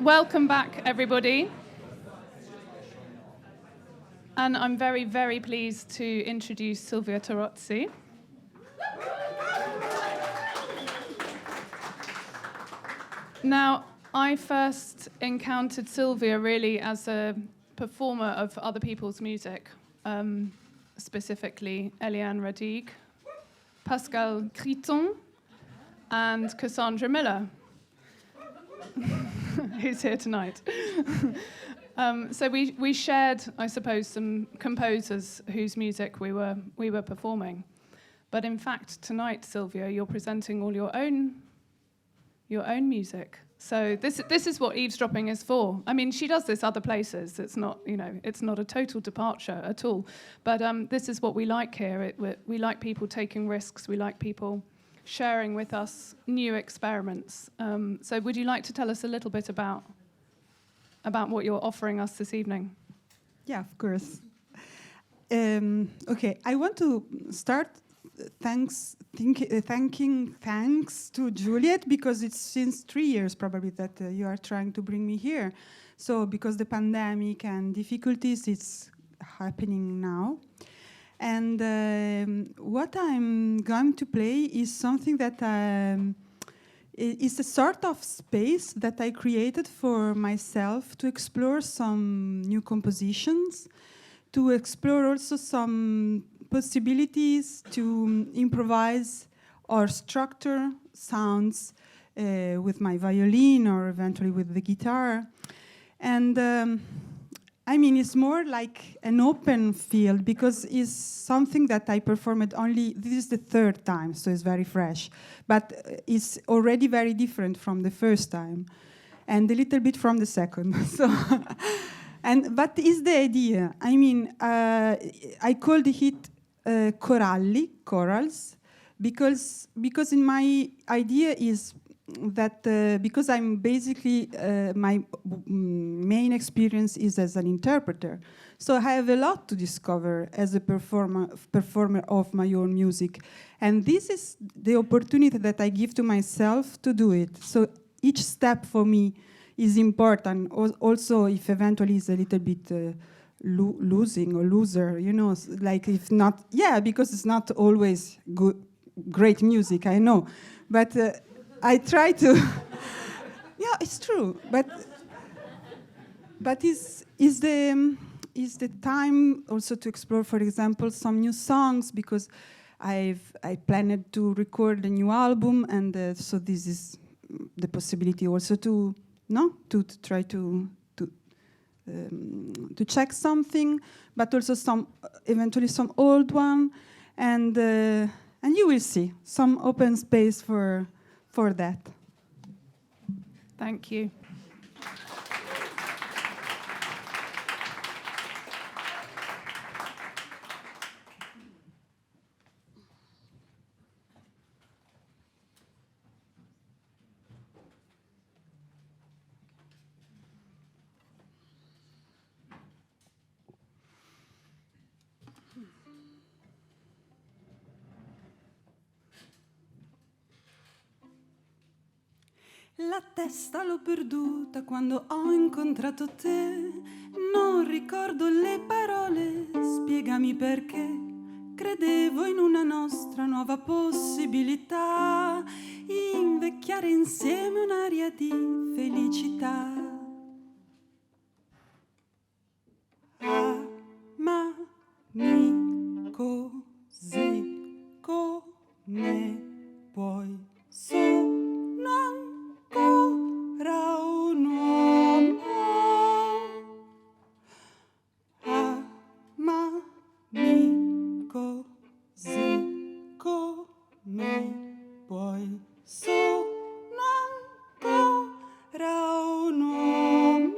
Welcome back, everybody. And I'm very, very pleased to introduce Silvia Tarozzi. Now, I first encountered Silvia really as a performer of other people's music, specifically Eliane Radigue, Pascal Criton, and Cassandra Miller, who's here tonight. So we shared, I suppose, some composers whose music we were performing. But in fact, tonight, Silvia, you're presenting all your own music. So this is what eavesdropping is for. I mean, she does this other places. It's not, it's not a total departure at all. But this is what we like here. We like people taking risks. We like people sharing with us new experiments. So would you like to tell us a little bit about what you're offering us this evening? Yeah, of course. Okay, I want to start thanks to Juliet, because it's since 3 years probably that you are trying to bring me here. So because the pandemic and difficulties, it's happening now. And what I'm going to play is something that is a sort of space that I created for myself to explore some new compositions, to explore also some possibilities to improvise or structure sounds with my violin or eventually with the guitar. And I mean, it's more like an open field because it's something that I performed only, this is the third time, so it's very fresh. But it's already very different from the first time and a little bit from the second. So, but it's the idea. I mean, I called it chorals, because in my idea is that because I'm basically my main experience is as an interpreter, so I have a lot to discover as a performer of my own music, and this is the opportunity that I give to myself to do it. So each step for me is important. Also, if eventually it's a little bit losing or loser, like if not, because it's not always great music, I know, but I try to, yeah, it's true, but is the time also to explore, for example, some new songs, because I planned to record a new album, and so this is the possibility also to try to check something, but also eventually some old one, and you will see some open space for that. Thank you. La testa l'ho perduta quando ho incontrato te, non ricordo le parole, spiegami perché. Credevo in una nostra nuova possibilità, invecchiare insieme un'aria di felicità. Amami così come puoi, sono ancora un uomo. Amami così come puoi, sono ancora un uomo.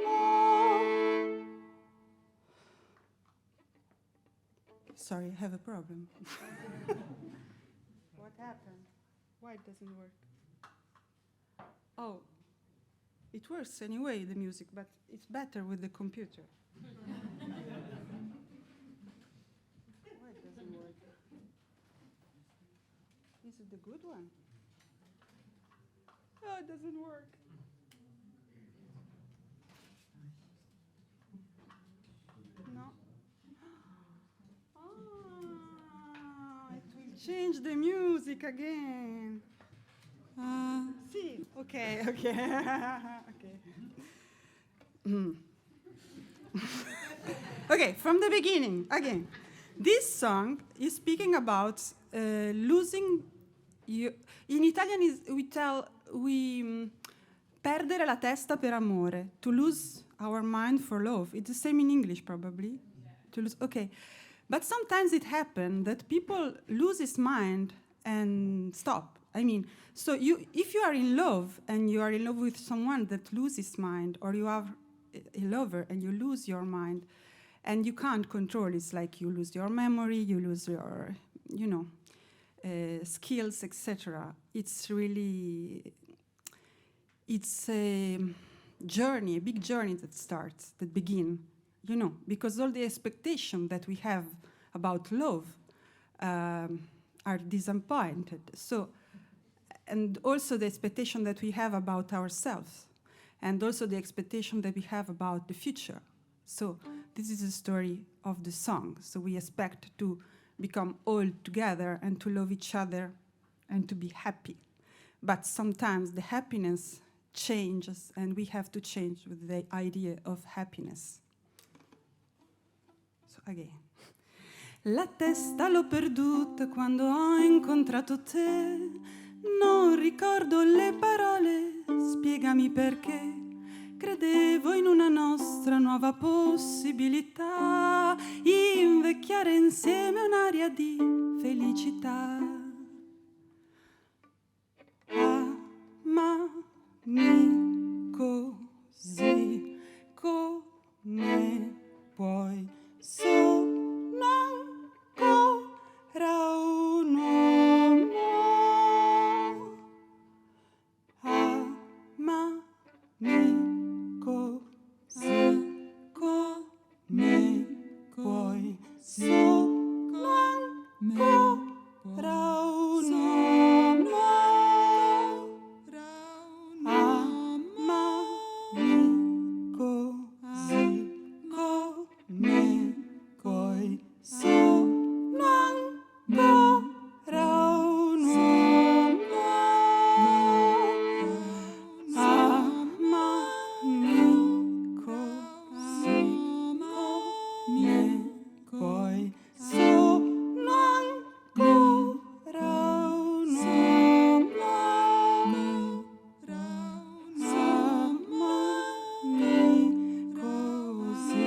Sorry, I have a problem. What happened? Why it doesn't work? Oh, it works anyway, the music, but it's better with the computer. Why it doesn't work? Is it the good one? Oh, it doesn't work. change the music again. See, okay. Okay. Okay, from the beginning, again. This song is speaking about losing you. In Italian, we perdere la testa per amore, to lose our mind for love. It's the same in English, probably. Yeah. To lose, okay. But sometimes it happens that people lose his mind and stop. I mean, so if you are in love and you are in love with someone that loses his mind, or you have a lover and you lose your mind, and you can't control, it's like you lose your memory, you lose your, skills, etc. It's really, it's a journey, a big journey that begins, because all the expectations that we have about love are disappointed. So, and also the expectation that we have about ourselves, and also the expectation that we have about the future. So this is the story of the song. So we expect to become all together and to love each other and to be happy. But sometimes the happiness changes, and we have to change with the idea of happiness. So again. La testa l'ho perduta quando ho incontrato te. Non ricordo le parole, spiegami perché. Credevo in una nostra nuova possibilità, invecchiare insieme un'aria di felicità. Amami così come puoi, sono ancora un uomo. Amami così come puoi, sono ancora un uomo. Amami così come puoi, sono ancora un uomo. Amami così come puoi, sono ancora un uomo. Amami così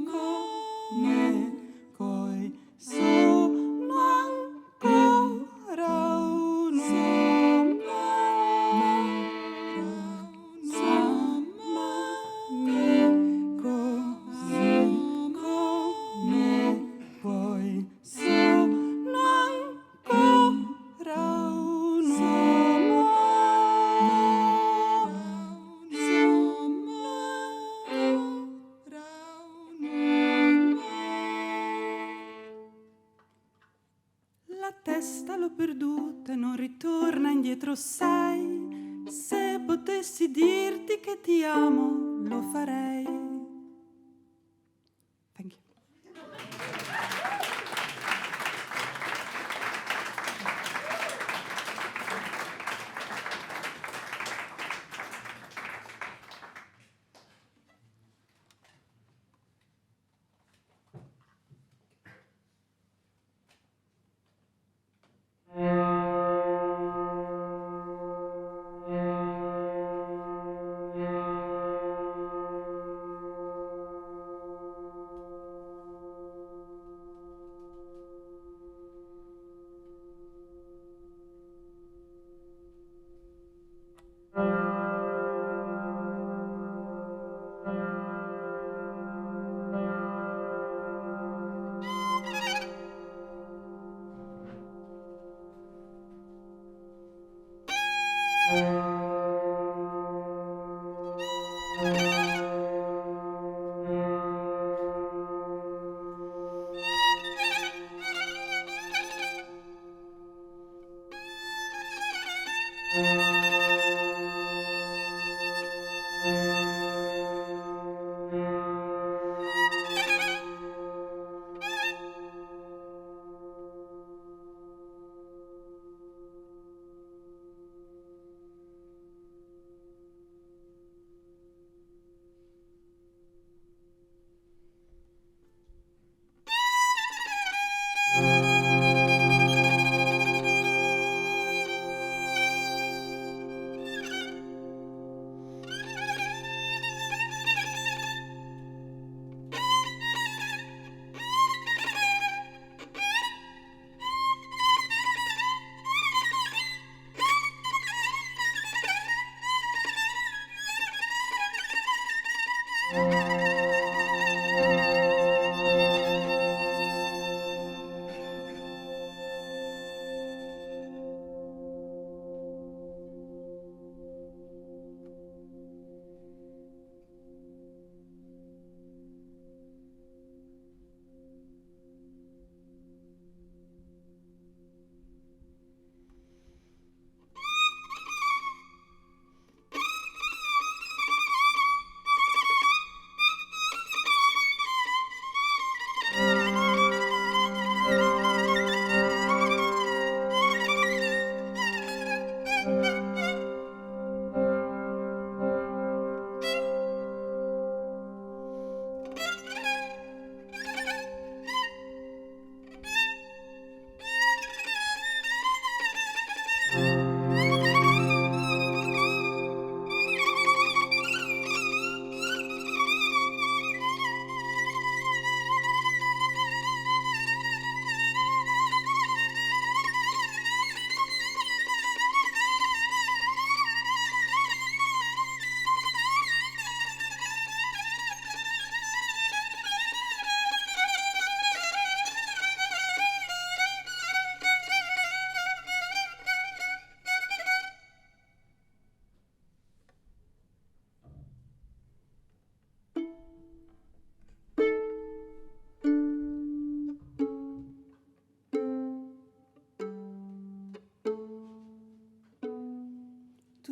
come puoi, sono ancora un uomo. Amami così come puoi, sono ancora un uomo. La testa l'ho perduta e non ritorna indietro, sai. Se potessi dirti che ti amo, lo farei. Thank you.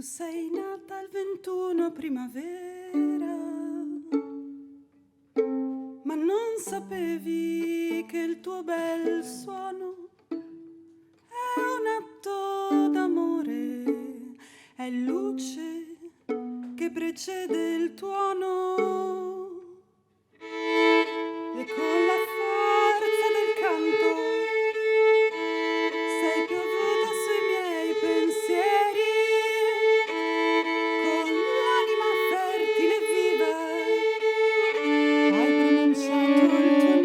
sei nata il 21 primavera, ma non sapevi che il tuo bel suono è un atto d'amore, è luce che precede il tuono, e con la forza del canto sei piovuta sui miei pensieri, con l'anima fertile e viva hai pronunciato il tuo nome.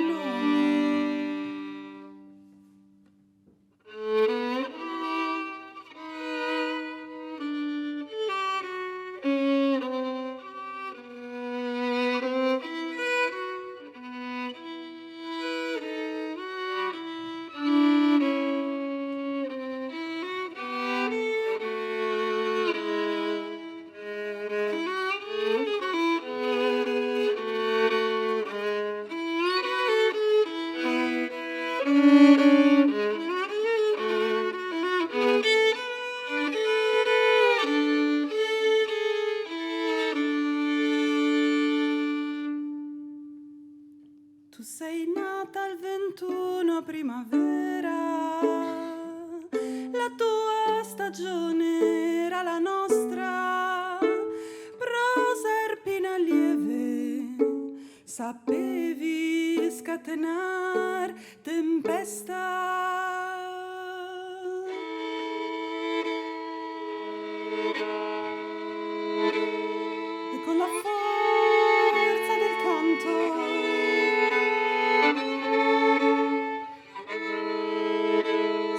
Tu sei nata il 21 primavera, la tua stagione era la nostra, proserpina lieve, sapevi scatenar tempesta. E con la forza del canto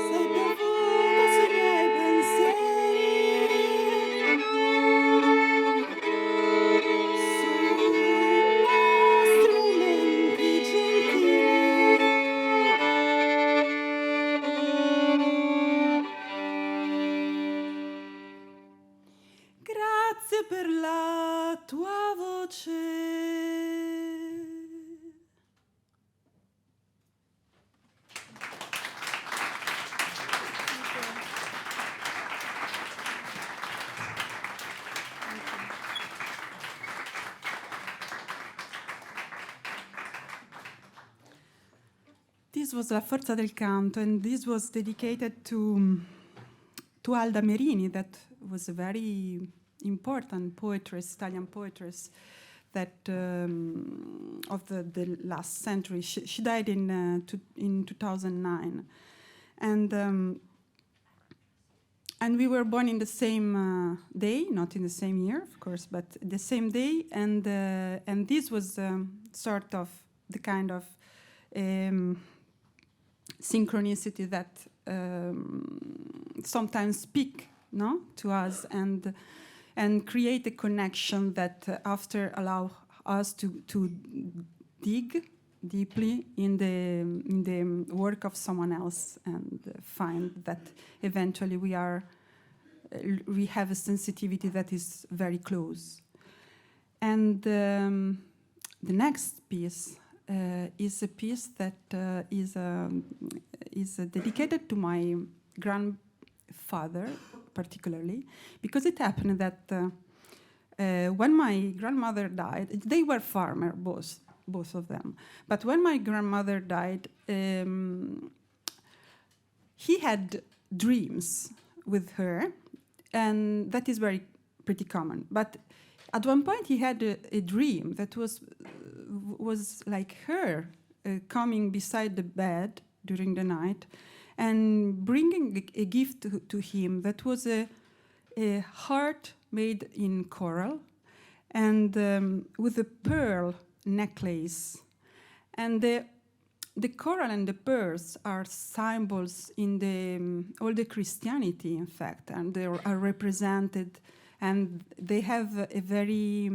sei piovuta sui miei pensieri, sui nostri menti gentili. Grazie per la tua voce. This was La Forza del Canto, and this was dedicated to Alda Merini, that was a very important poetess, Italian poetess, that of the last century. She died in 2009, and we were born in the same day, not in the same year, of course, but the same day, and this was sort of the kind of synchronicity that sometimes speak, no, to us and create a connection that after allow us to dig deeply in the work of someone else and find that eventually we have a sensitivity that is very close. And the next piece is a piece that is dedicated to my grandfather, particularly, because it happened that when my grandmother died, they were farmers, both of them. But when my grandmother died, he had dreams with her, and that is pretty common. But at one point, he had a dream that was like her coming beside the bed during the night and bringing a gift to him that was a heart made in coral and with a pearl necklace. And the coral and the pearls are symbols in all the Christianity, in fact, and they are represented, and they have a very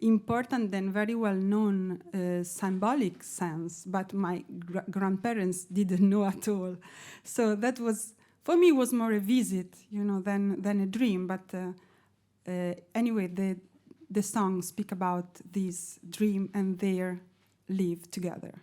important and very well-known symbolic sense, but my grandparents didn't know at all. So that was, for me, was more a visit, than a dream. But anyway, the songs speak about this dream and their live together.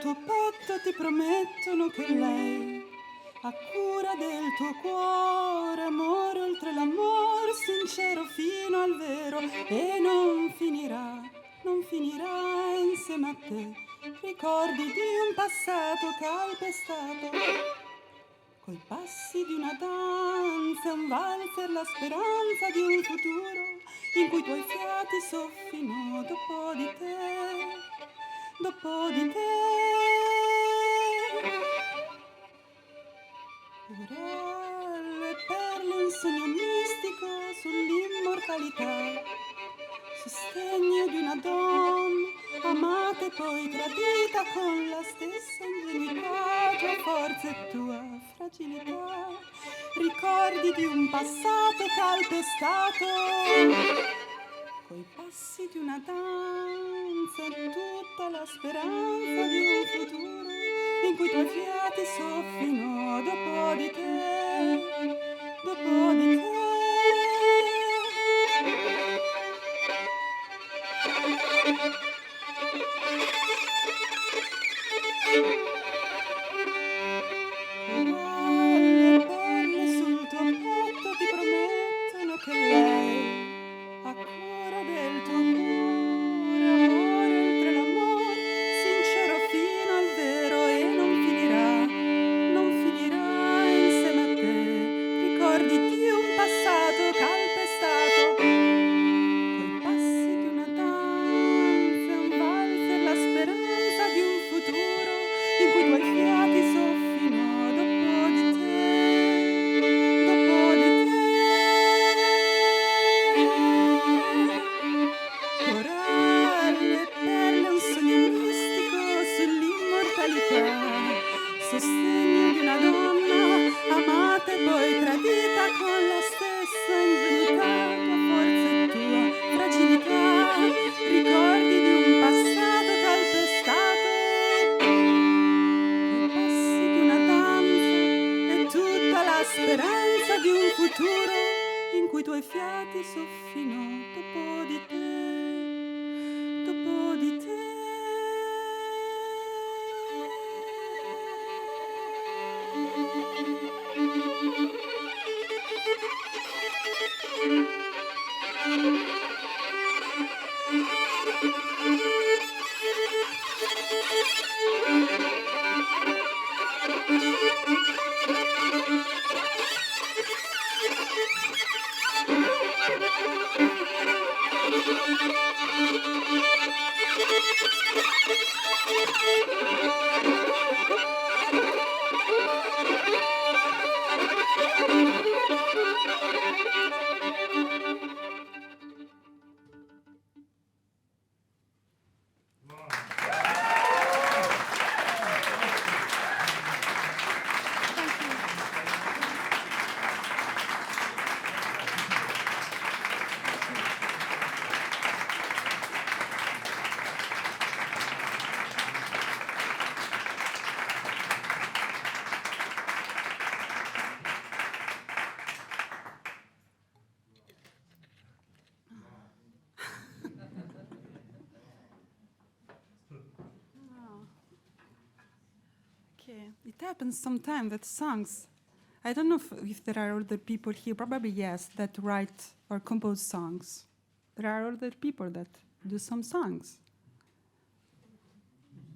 tuo petto ti promettono che lei ha cura del tuo cuore, amore oltre l'amore, sincero fino al vero, e non finirà insieme a te. Ricordi di un passato calpestato, coi passi di una danza, un valzer, la speranza di un futuro in cui i tuoi fiati soffino dopo di te, dopo di te. Orelle e perle, un sogno mistico sull'immortalità, sostegno di una donna amata e poi tradita con la stessa ingenuità, tua forza e tua fragilità, ricordi di un passato calpestato, coi passi di una danza e tutta la speranza di un futuro in cui i tuoi fiati soffino dopo di te, dopo di te. Le perle sul tuo petto ti promettono che lei ha cura del tuo cuore, amore oltre l'amore, sincero fino al vero, e non finirà insieme a te. Ricordi di un passato calpestato, coi passi di una danza, un valzer, la speranza di un futuro in cui i tuoi fiati soffino dopo di te, dopo di te. Coralli e perle, un sogno mistico sull'immortalità, sostegno di una donna amata e poi tradita con la stessa ingenuità, tua forza e tua fragilità, ricordi di un passato calpestato, i passi di una danza e tutta la speranza di un futuro in cui i tuoi fiati soffino dopo di te, dopo di te. Okay. It happens sometimes that songs, I don't know if there are other people here, probably yes, that write or compose songs. There are other people that do some songs.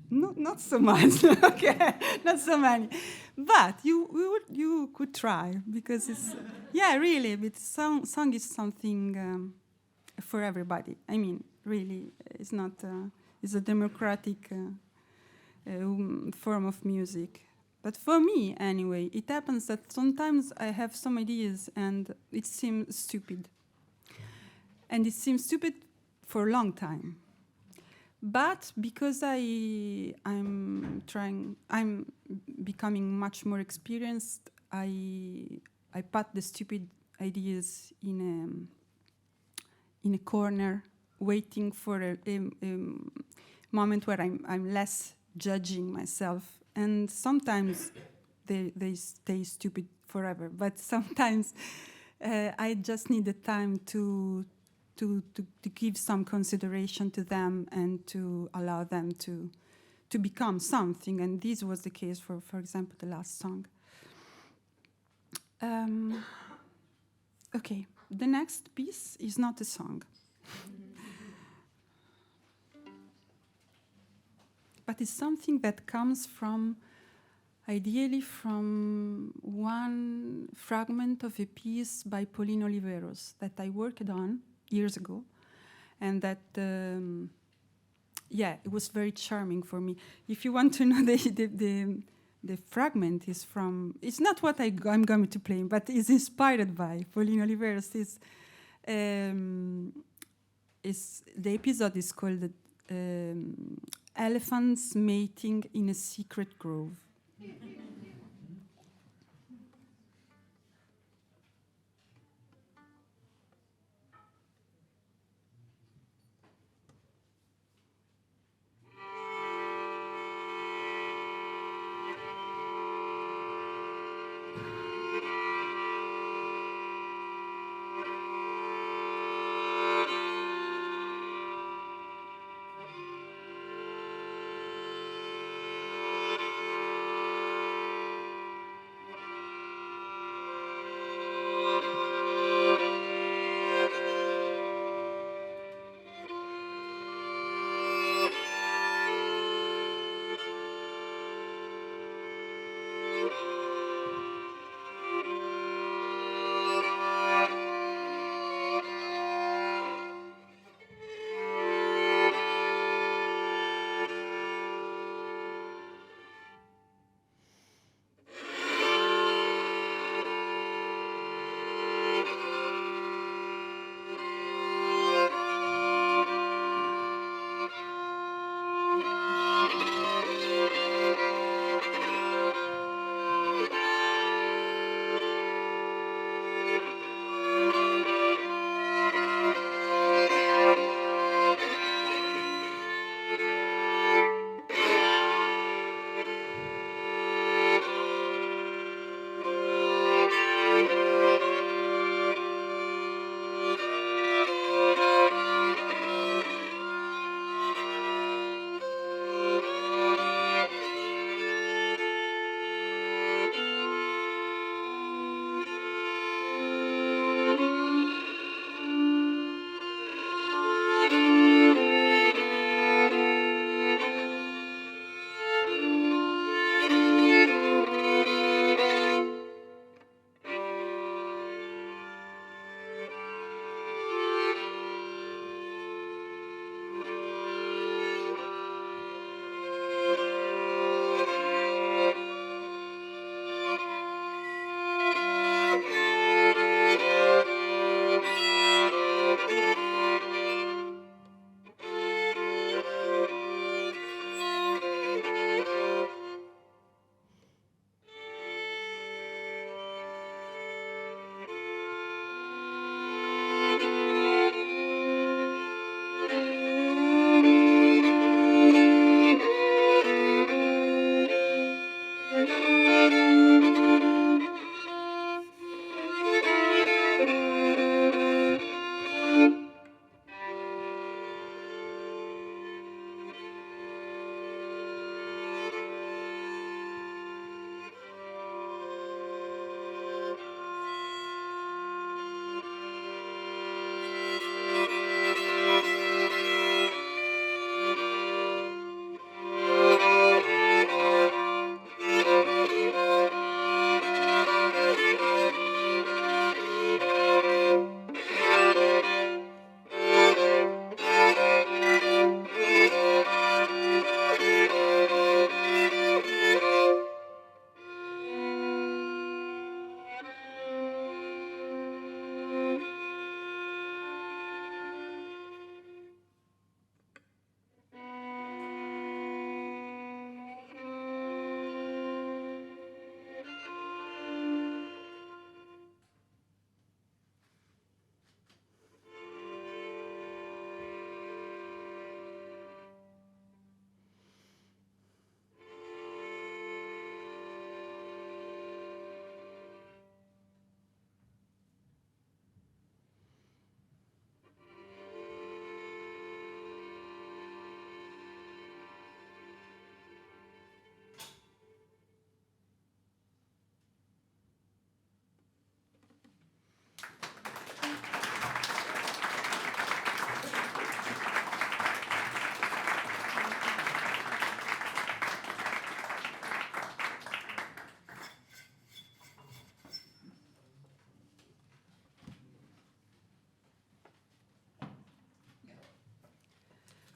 No, not so much. Okay, not so many. But you could try, because it's, yeah, really, but song is something for everybody. I mean, really, it's not, it's a democratic form of music. But for me, anyway, it happens that sometimes I have some ideas and it seems stupid. And it seems stupid for a long time. But because I'm becoming much more experienced, I put the stupid ideas in a corner, waiting for a moment where I'm less judging myself. And sometimes they stay stupid forever. But sometimes I just need the time to give some consideration to them and to allow them to to become something, and this was the case for example, the last song. Okay, the next piece is not a song, but it's something that comes from, ideally, from one fragment of a piece by Pauline Oliveros that I worked on years ago, and that, it was very charming for me. If you want to know, the fragment is from, it's not what I'm going to play, but it's inspired by Pauline Oliveros. The episode is called Elephants Mating in a Secret Grove.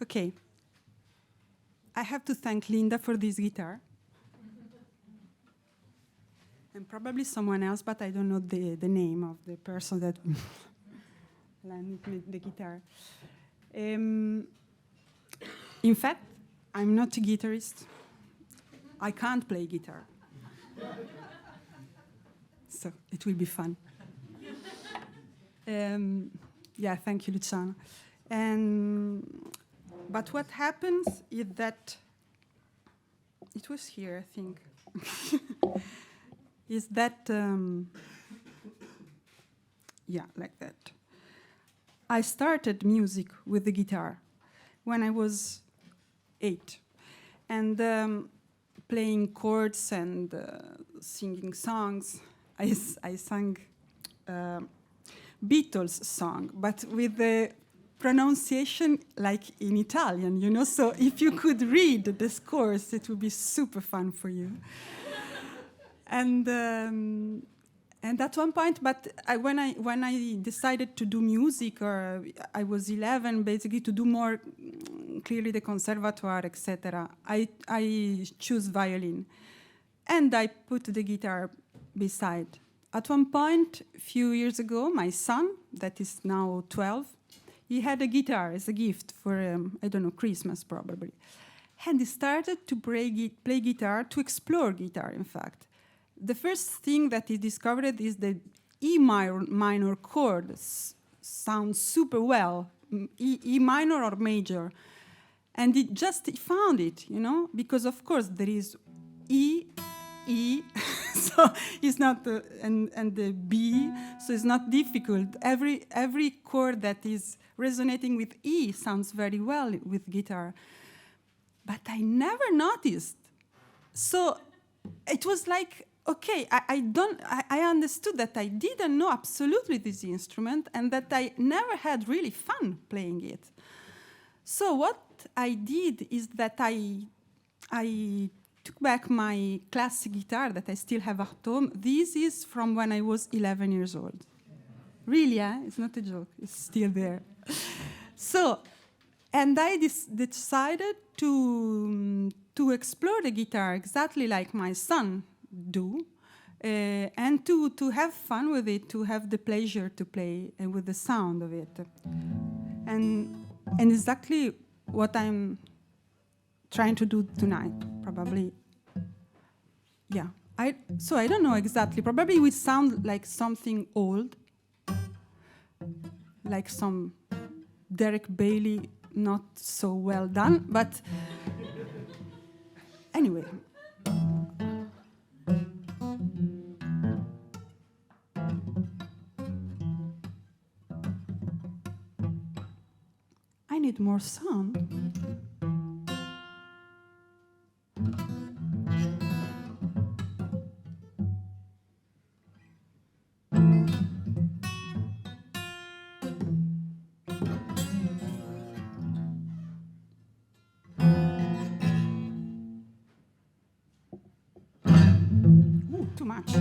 Okay. I have to thank Linda for this guitar. And probably someone else, but I don't know the name of the person that lent me the guitar. In fact, I'm not a guitarist. I can't play guitar. So it will be fun. Yeah, thank you, Luciano. But what happens is that, it was here, I think, is that, yeah, like that. I started music with the guitar when I was 8. And playing chords and singing songs. I sang Beatles song, but with the pronunciation like in Italian, you know? So if you could read the scores, it would be super fun for you. And at one point, but when I decided to do music, or I was 11, basically to do more clearly the conservatoire, etc., I choose violin, and I put the guitar beside. At one point, a few years ago, my son, that is now 12, he had a guitar as a gift for, I don't know, Christmas probably. And he started to play guitar, to explore guitar, in fact. The first thing that he discovered is the E minor chord sounds super well, E minor or major. And he found it, you know, because of course there is E, so it's not, and the B, so it's not difficult. Every chord that is resonating with E sounds very well with guitar. But I never noticed. So it was like, okay, I understood that I didn't know absolutely this instrument and that I never had really fun playing it. So what I did is that I took back my classic guitar that I still have at home. This is from when I was 11 years old. Really, it's not a joke. It's still there. So, and I decided to explore the guitar exactly like my son do, and to have fun with it, to have the pleasure to play with the sound of it. And exactly what I'm trying to do tonight, probably. Yeah. So I don't know exactly. Probably it would sound like something old, like some Derek Bailey, not so well done, but anyway. I need more sound. Ooh, too much.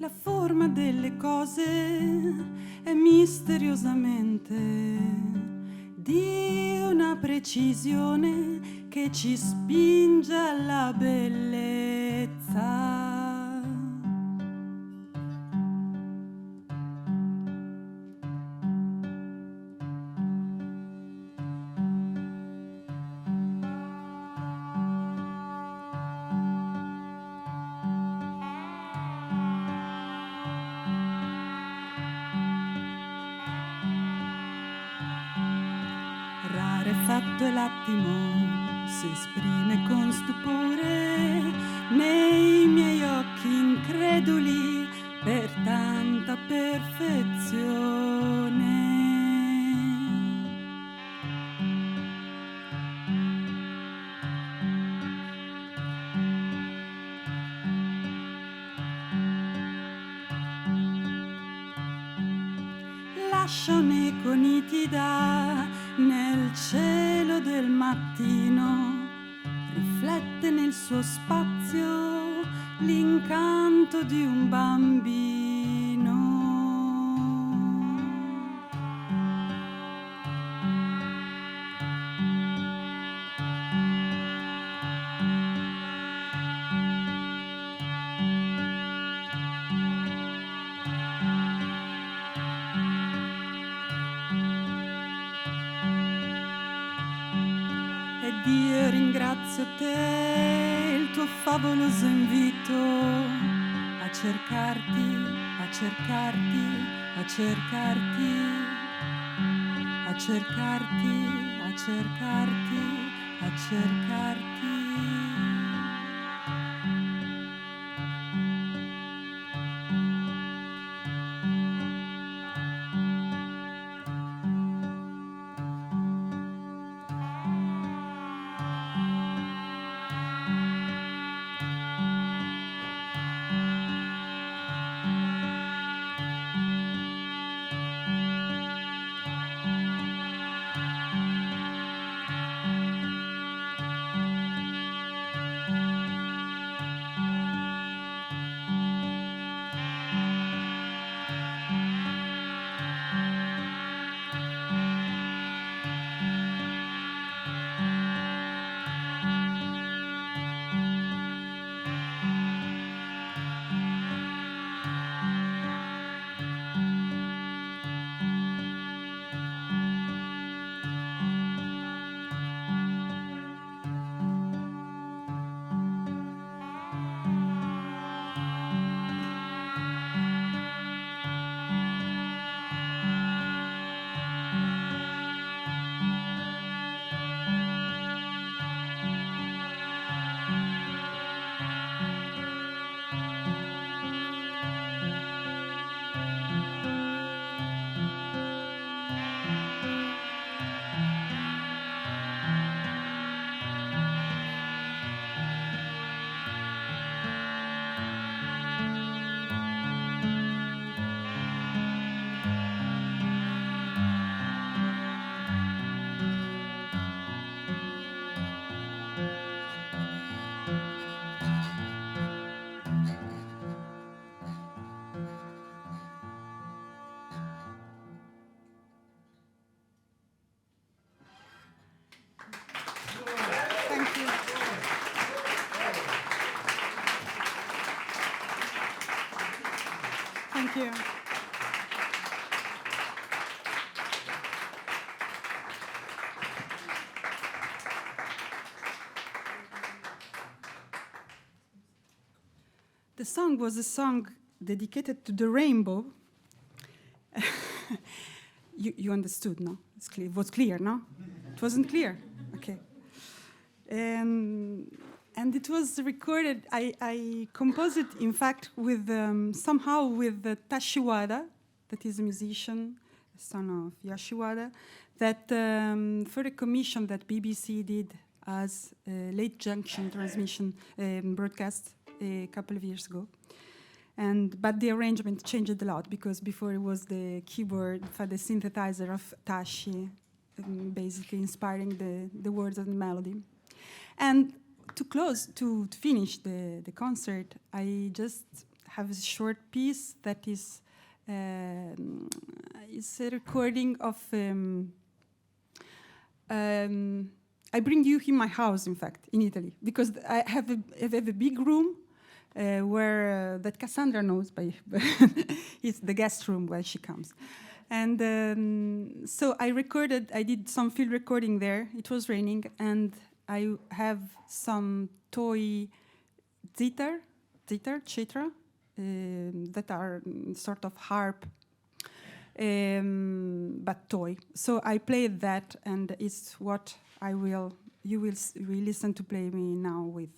La forma delle cose è misteriosamente di una precisione che ci spinge alla bellezza. Rarefatto e l'attimo si esprime con stupore nei miei occhi increduli per tanta perfezione. Lascia un'eco nitida nel cielo del mattino, riflette nel suo spazio l'incanto di un bambino. Ed io ringrazio te, il tuo favoloso invito a cercarti, a cercarti, a cercarti, a cercarti, a cercarti, a cercarti. Thank you. The song was a song dedicated to the rainbow. You understood, no? It was clear, no? It wasn't clear? Okay. And it was recorded, I composed it, in fact, with somehow with Tashi Wada, that is a musician, son of Yashiwada, that for a commission that BBC did as a late junction transmission broadcast a couple of years ago. But the arrangement changed a lot, because before it was the keyboard for the synthesizer of Tashi, basically inspiring the words and the melody. And to finish the concert, I just have a short piece that is a recording of. I bring you in my house, in fact, in Italy, because I have a big room where that Cassandra knows by it's the guest room where she comes. And so I did some field recording there. It was raining, and I have some toy citra, that are sort of harp, but toy. So I played that, and it's what you will listen to play me now with.